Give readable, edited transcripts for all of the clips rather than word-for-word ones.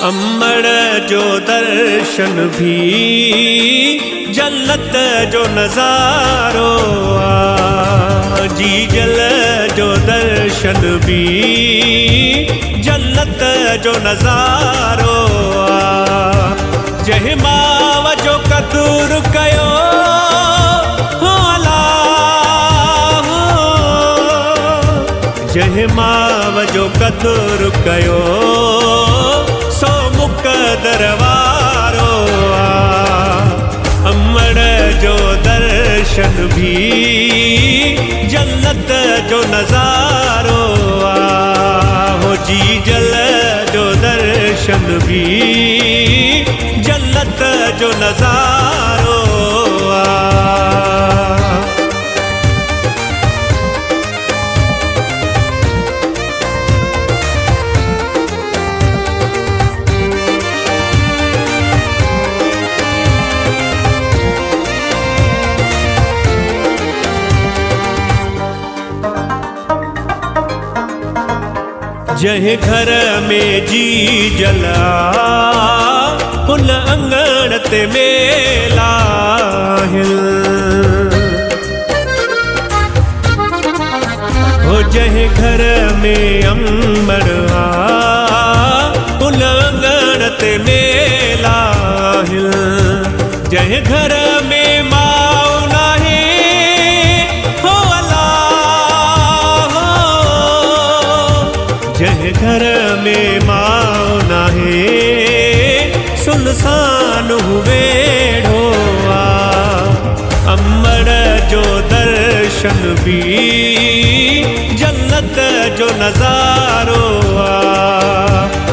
अम्बड़ जो दर्शन भी जन्नत जो नज़ारो जी जल जो दर्शन भी जन्नत जो नज़ारो जहि माव जो कदुर कयो जहि माव जो कदुर कयो सो मुक़दर वारो अम्बड़ जो दर्शन भी जन्नत जो नज़ारो हो जी जल जो दर्शन भी जन्नत जो नज़ारो जहि घर में जी जला उन अंगण ते मेला हो जहि घर में अम्बड़ उन अंगण ते मेला जहि घर में माउ नाहे हो जहि घर में माउ नाहे सुनसान हुए ढोआ अम्बड़ जो दर्शन भी जन्नत जो नज़ारो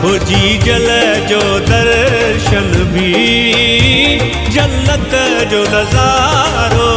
हो जी जल जो दर्शन भी जन्नत जो नज़ारो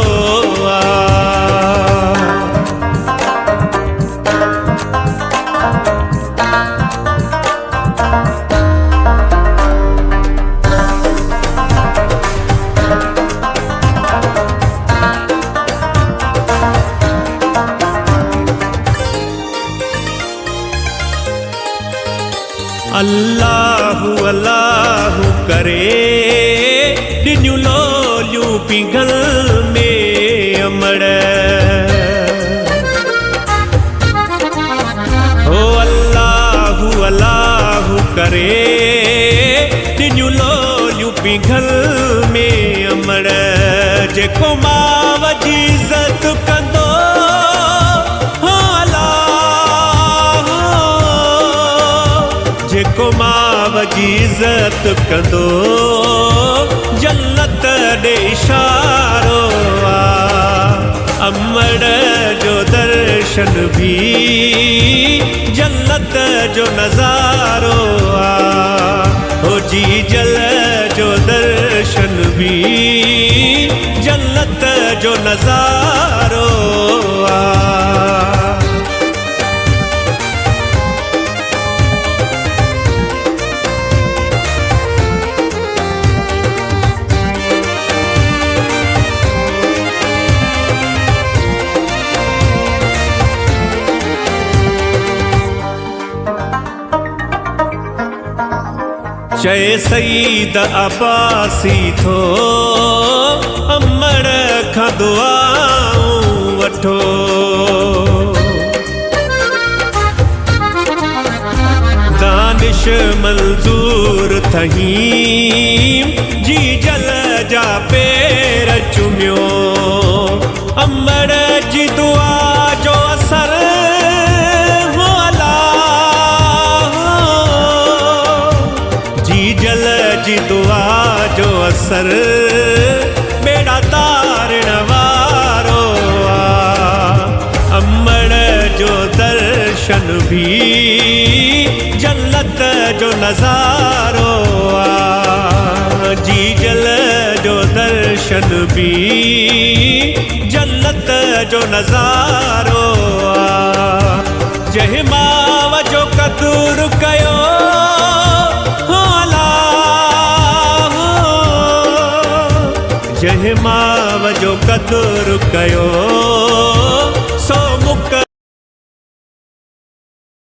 अल्लाहु अल्लाहु करे ॾिनियूं लोलियूं पिघल में अम्बड़ हो अल्लाहु अल्लाहु करे ॾिनियूं लोलियूं पिघल में अम्बड़ जेको माउ जी इज़त कंदो जेको माउ जी इज़त कंदो जन्नत ॾे इशारो अम्बड़ जो दर्शन भी जन्नत जो नज़ारो हो जी जल जो दर्शन भी जन्नत जो नज़ारो चए सईद अब्बासी थो अम्बड़ खां दुआऊं वठो दानिश मंज़ूर थहीं जी जल जा पेर चुमियो अम्बड़ जी दुआ जो असर जी दुआ जो असर बेड़ा तारण वारो अम्बड़ जो दर्शन भी जन्नत जो नज़ारो जी जल जो दर्शन भी जन्नत जो नज़ारो क़दुरु कयो हो अलाह, जंहिं माउ जो क़दुरु कयो।